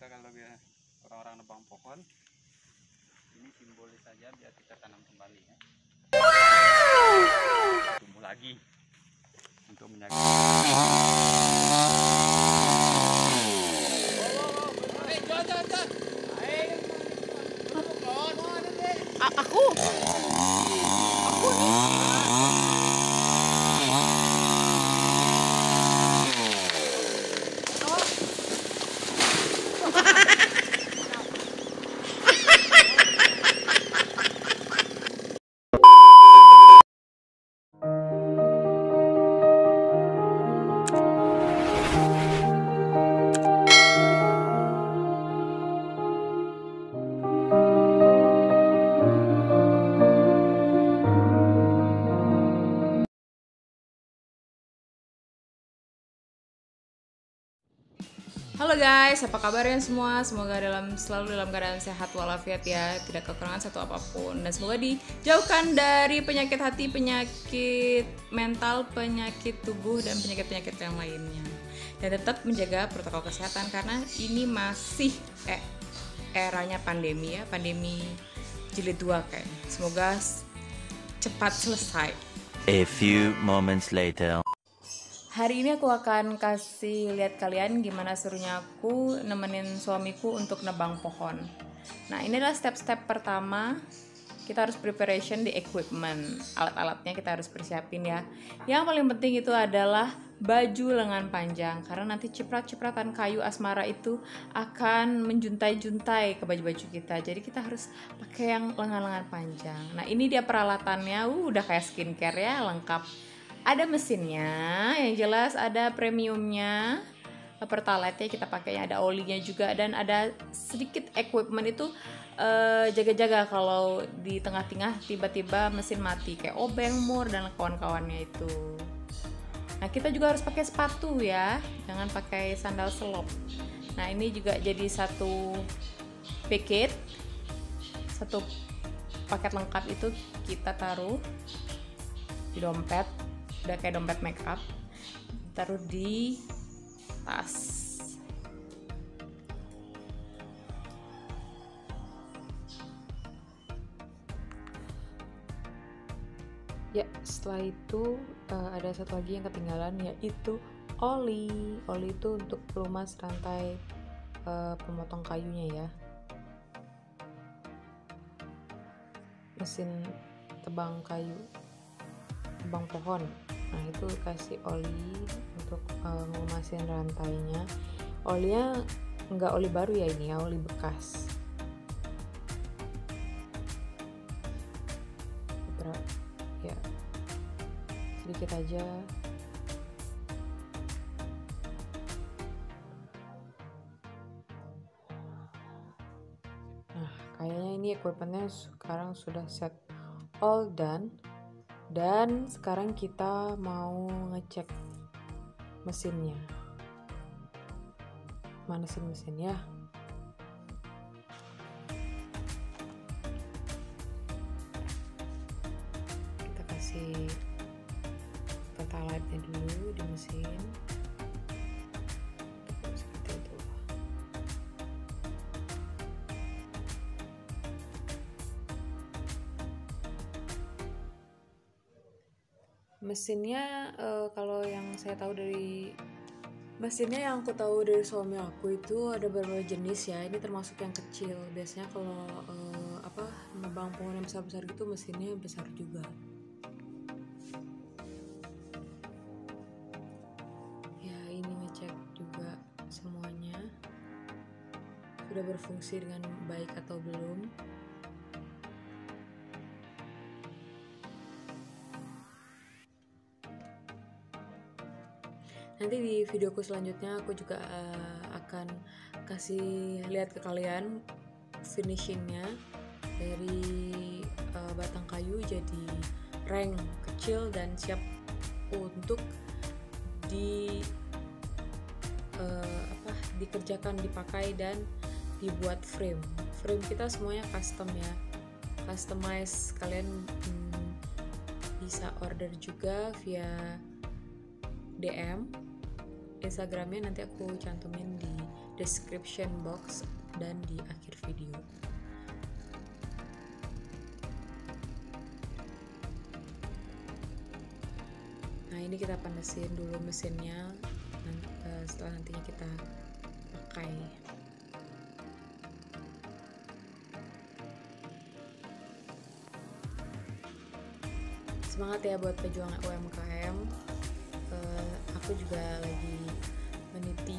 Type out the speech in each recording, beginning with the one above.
kita kalau orang-orang nebang pohon, ini simbolis saja biar kita tanam kembali ya. Tumbuh lagi untuk menjaga. Aku nih. Halo guys, apa kabarnya semua? Semoga selalu dalam keadaan sehat walafiat ya, tidak kekurangan satu apapun, dan semoga dijauhkan dari penyakit hati, penyakit mental, penyakit tubuh, dan penyakit-penyakit yang lainnya. Dan tetap menjaga protokol kesehatan karena ini masih eranya pandemi ya, pandemi jilid 2 kayaknya. Semoga cepat selesai. A few moments later. Hari ini aku akan kasih lihat kalian gimana serunya aku nemenin suamiku untuk nebang pohon. Nah, ini adalah step-step pertama. Kita harus preparation di equipment. Alat-alatnya kita harus persiapin ya. Yang paling penting itu adalah baju lengan panjang. Karena nanti ciprat-cipratan kayu asmara itu akan menjuntai-juntai ke baju-baju kita. Jadi kita harus pakai yang lengan-lengan panjang. Nah, ini dia peralatannya. Udah kayak skincare ya, lengkap. Ada mesinnya, yang jelas ada premiumnya, pertalite-nya kita pakainya, ada olinya juga, dan ada sedikit equipment itu jaga-jaga kalau di tengah-tengah tiba-tiba mesin mati kayak obeng, mur, dan kawan-kawannya itu. Nah, kita juga harus pakai sepatu ya, jangan pakai sandal selop. Nah, ini juga jadi satu paket lengkap itu kita taruh di dompet. Udah kayak dompet makeup, taruh di tas. Ya, setelah itu ada satu lagi yang ketinggalan, yaitu oli. Oli itu untuk pelumas rantai pemotong kayunya ya. Mesin tebang kayu, tebang pohon. Nah, itu kasih oli untuk ngelumasin rantainya. Olinya nggak oli baru ya, ini ya, oli bekas. Ya, sedikit aja. Nah, kayaknya ini equipmentnya sekarang sudah set, all done. Dan sekarang kita mau ngecek mesinnya. Mana sih mesinnya? Kita kasih pertalite-nya dulu di mesin. Seperti itu. Mesinnya kalau yang saya tahu dari mesinnya, yang aku tahu dari suami aku itu ada beberapa jenis ya. Ini termasuk yang kecil. Biasanya kalau nebang pohon yang besar-besar gitu mesinnya besar juga. Ya, ini ngecek juga semuanya sudah berfungsi dengan baik atau belum. Nanti di videoku selanjutnya aku juga akan kasih lihat ke kalian finishingnya dari batang kayu jadi reng kecil dan siap untuk dikerjakan, dipakai, dan dibuat frame. Frame kita semuanya custom ya, customize. Kalian bisa order juga via DM Instagramnya, nanti aku cantumin di description box dan di akhir video. Nah, ini kita panasin dulu mesinnya, setelah nantinya kita pakai. Semangat ya buat pejuang UMKM. Aku juga lagi meniti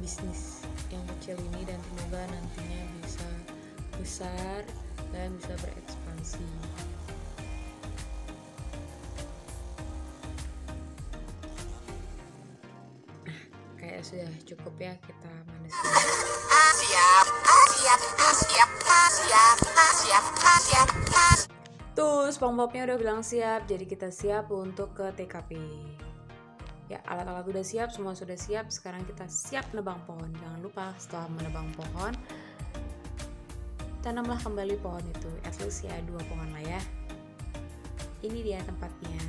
bisnis yang kecil ini dan semoga nantinya bisa besar dan bisa berekspansi. Kayak sudah cukup ya kita manasin. Tuh, SpongeBob-nya udah bilang siap, jadi kita siap untuk ke TKP. Ya, alat-alat udah siap, semua sudah siap. Sekarang kita siap nebang pohon. Jangan lupa setelah menebang pohon, tanamlah kembali pohon itu. At least ya 2 pohon lah ya. Ini dia tempatnya.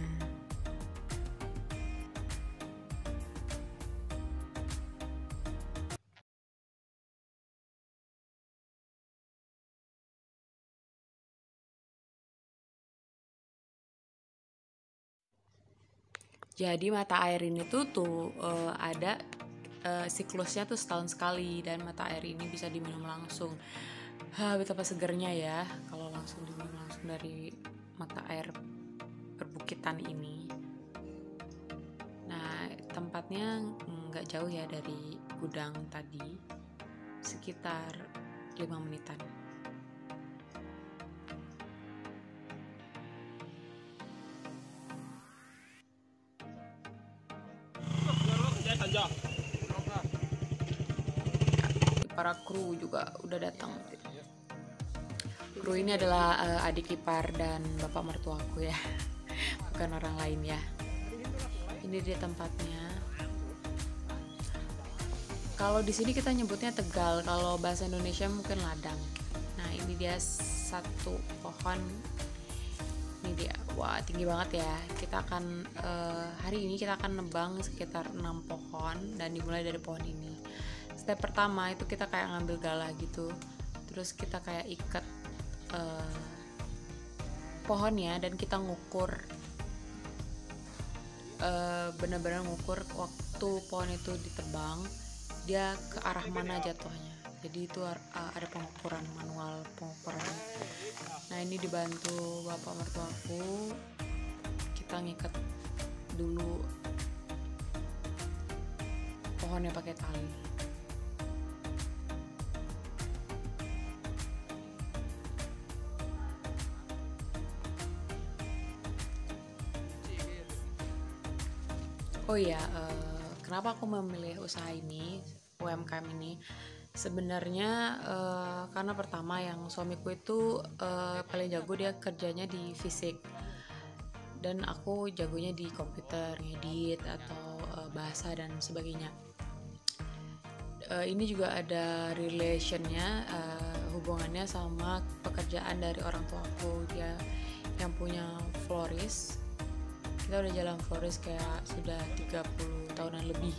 Jadi mata air ini tuh ada siklusnya tuh setahun sekali, dan mata air ini bisa diminum langsung. Betapa segernya ya kalau langsung diminum langsung dari mata air perbukitan ini. Nah, tempatnya nggak jauh ya dari gudang tadi, sekitar 5 menitan. Para kru juga udah datang. Kru ini adalah adik ipar dan bapak mertuaku ya, bukan orang lain ya. Ini dia tempatnya. Kalau di sini kita nyebutnya Tegal, kalau bahasa Indonesia mungkin ladang. Nah, ini dia satu pohon. Ini dia, wah tinggi banget ya. Kita akan hari ini kita akan nebang sekitar 6 pohon dan dimulai dari pohon ini. Step pertama itu kita kayak ngambil galah gitu, terus kita kayak ikat pohonnya dan kita ngukur, benar-benar ngukur waktu pohon itu ditebang dia ke arah mana jatuhnya. Jadi itu ada pengukuran, manual pengukuran. Nah, ini dibantu bapak mertuaku, kita ngikat dulu pohonnya pakai tali. Oh iya, kenapa aku memilih usaha ini, UMKM ini? Sebenarnya karena pertama yang suamiku itu paling jago, dia kerjanya di fisik, dan aku jagonya di komputer, ngedit atau bahasa dan sebagainya. Ini juga ada relationnya, hubungannya sama pekerjaan dari orang tuaku, dia yang punya florist. Kita udah jalan florist kayak sudah 30 tahunan lebih.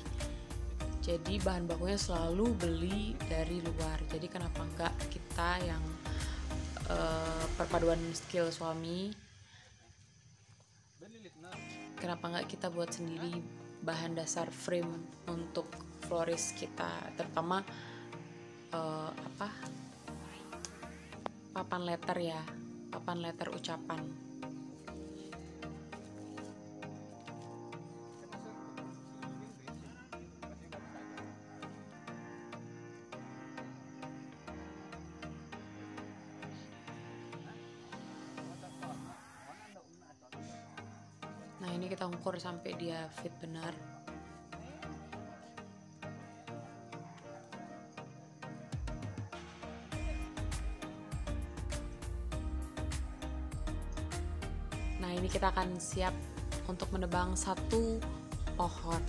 Jadi bahan bakunya selalu beli dari luar. Jadi kenapa enggak kita yang perpaduan skill suami, kenapa enggak kita buat sendiri bahan dasar frame untuk florist kita, terutama papan letter ya, papan letter ucapan. Nah, ini kita ukur sampai dia fit benar. Nah, ini kita akan siap untuk menebang satu pohon.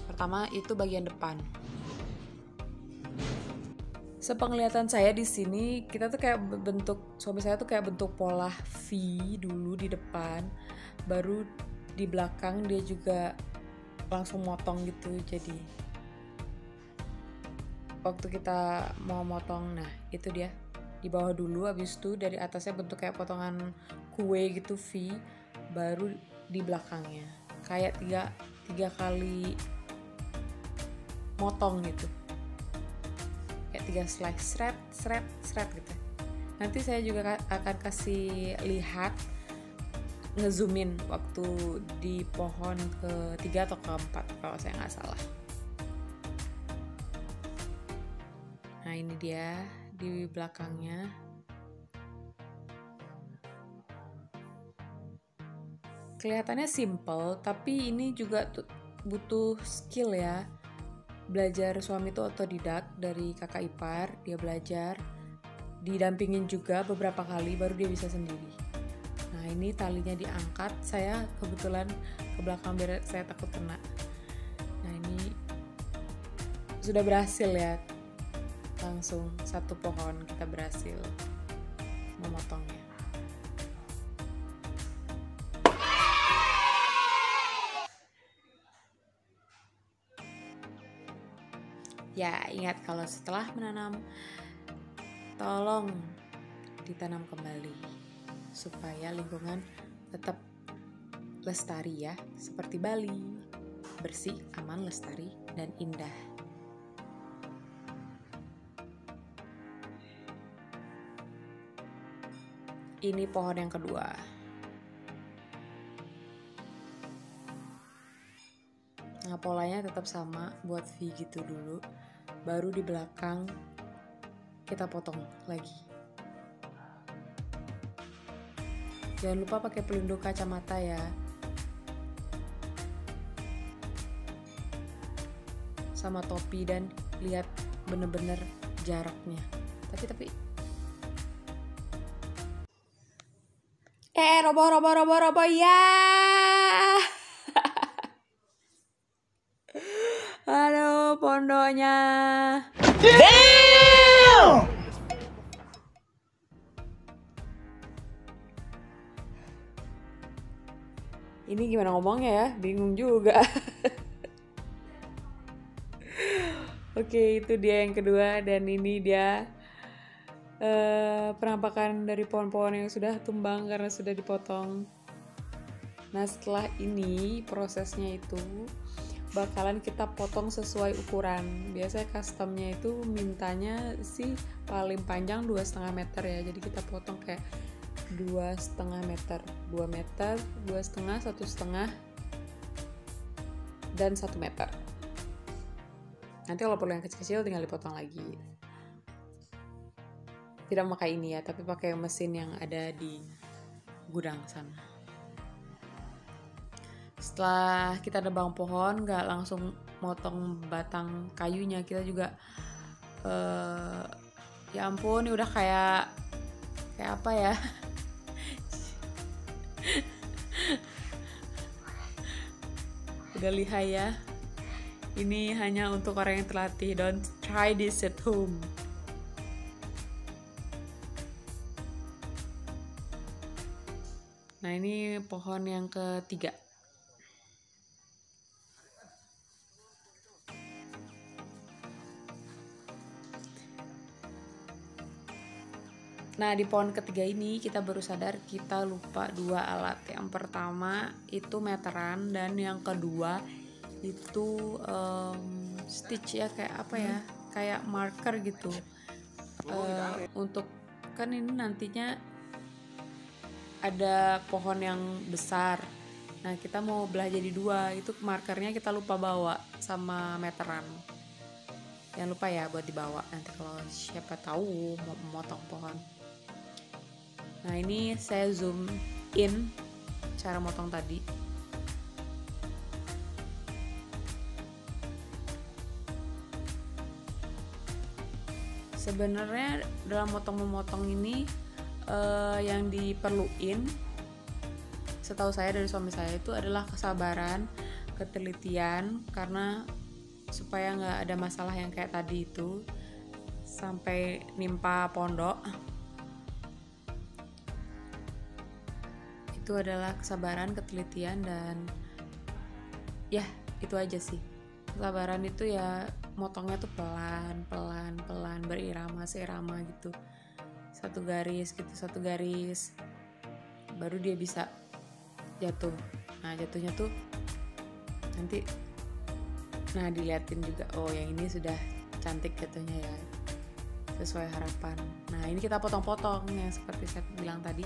Pertama itu bagian depan. Sepenglihatan saya di sini, kita tuh kayak suami saya tuh kayak bentuk pola V dulu di depan, baru di belakang dia juga langsung motong gitu. Jadi waktu kita mau motong, nah itu dia di bawah dulu, habis itu dari atasnya bentuk kayak potongan kue gitu V, baru di belakangnya kayak tiga kali motong gitu, kayak 3 slice, seret gitu. Nanti saya juga akan kasih lihat ngezoomin waktu di pohon ke-3 atau ke-4 kalau saya nggak salah. Nah ini dia di belakangnya. Kelihatannya simple, tapi ini juga butuh skill ya. Belajar, suami itu otodidak dari kakak ipar, dia belajar, didampingin juga beberapa kali baru dia bisa sendiri. Nah ini talinya diangkat, saya kebetulan ke belakang biar saya takut kena. Nah ini sudah berhasil ya, langsung satu pohon kita berhasil memotongnya. Ya, ingat kalau setelah menanam, tolong ditanam kembali supaya lingkungan tetap lestari ya, seperti Bali, bersih, aman, lestari, dan indah. Ini pohon yang kedua. Nah, polanya tetap sama, buat V gitu dulu. Baru di belakang kita potong lagi. Jangan lupa pakai pelindung kacamata ya. Sama topi, dan lihat bener-bener jaraknya. Tapi roboh ya. Aduh, pondoknya. Damn! Ini gimana ngomongnya ya? Bingung juga. Oke, itu dia yang kedua, dan ini dia penampakan dari pohon-pohon yang sudah tumbang karena sudah dipotong. Nah, setelah ini prosesnya itu bakalan kita potong sesuai ukuran. Biasanya customnya itu mintanya sih paling panjang 2,5 meter ya. Jadi kita potong kayak 2,5 meter, 2 meter, 2,5, 1,5, dan 1 meter. Nanti kalau perlu yang kecil-kecil tinggal dipotong lagi. Tidak pakai ini ya, tapi pakai mesin yang ada di gudang sana. Setelah kita nebang pohon, nggak langsung motong batang kayunya, kita juga ya ampun, ini udah kayak apa ya? Udah lihai ya. Ini hanya untuk orang yang terlatih. Don't try this at home. Nah, ini pohon yang ketiga. Nah, di pohon ketiga ini kita baru sadar kita lupa 2 alat. Yang pertama itu meteran, dan yang kedua itu stitch ya, kayak apa ya, kayak marker gitu. Untuk kan ini nantinya ada pohon yang besar. Nah, kita mau belah jadi 2, itu markernya kita lupa bawa sama meteran. Jangan lupa ya buat dibawa nanti kalau siapa tahu mau memotong pohon. Nah, ini saya zoom in cara motong tadi. Sebenarnya dalam memotong ini yang diperluin, setahu saya dari suami saya, itu adalah kesabaran, ketelitian, karena supaya nggak ada masalah yang kayak tadi itu. sampai nimpa pondok. Itu adalah kesabaran, ketelitian, dan ya itu aja sih. Kesabaran itu ya motongnya tuh pelan, berirama, seirama gitu. Satu garis gitu, satu garis. Baru dia bisa jatuh. Nah jatuhnya tuh nanti, nah diliatin juga, oh yang ini sudah cantik jatuhnya ya, sesuai harapan. Nah ini kita potong-potong yang seperti saya bilang tadi,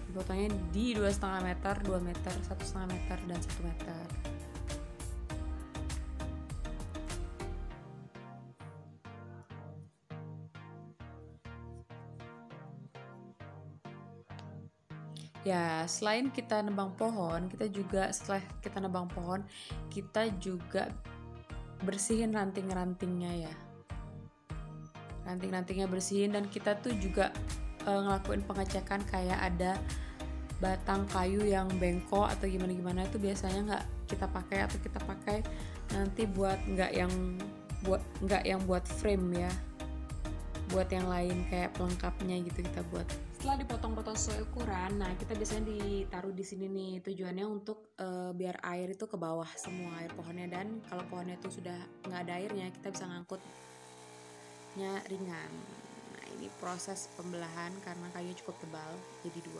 dipotongnya di 2,5 meter, 2 meter, 1,5 meter, dan 1 meter. Ya, selain kita nebang pohon, setelah kita nebang pohon, kita juga bersihin ranting-rantingnya ya. Ranting-rantingnya bersihin, dan kita tuh juga ngelakuin pengecekan kayak ada batang kayu yang bengkok atau gimana-gimana, itu biasanya nggak kita pakai, atau kita pakai nanti buat nggak yang buat frame ya, buat yang lain kayak pelengkapnya gitu kita buat. Setelah dipotong-potong sesuai ukuran, nah kita biasanya ditaruh di sini nih, tujuannya untuk biar air itu ke bawah semua, air pohonnya, dan kalau pohonnya itu sudah nggak ada airnya, kita bisa ngangkutnya ringan. Nah ini proses pembelahan karena kayu cukup tebal, jadi 2.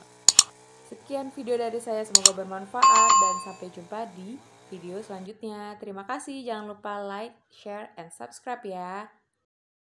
Sekian video dari saya, semoga bermanfaat, dan sampai jumpa di video selanjutnya. Terima kasih, jangan lupa like, share, and subscribe ya.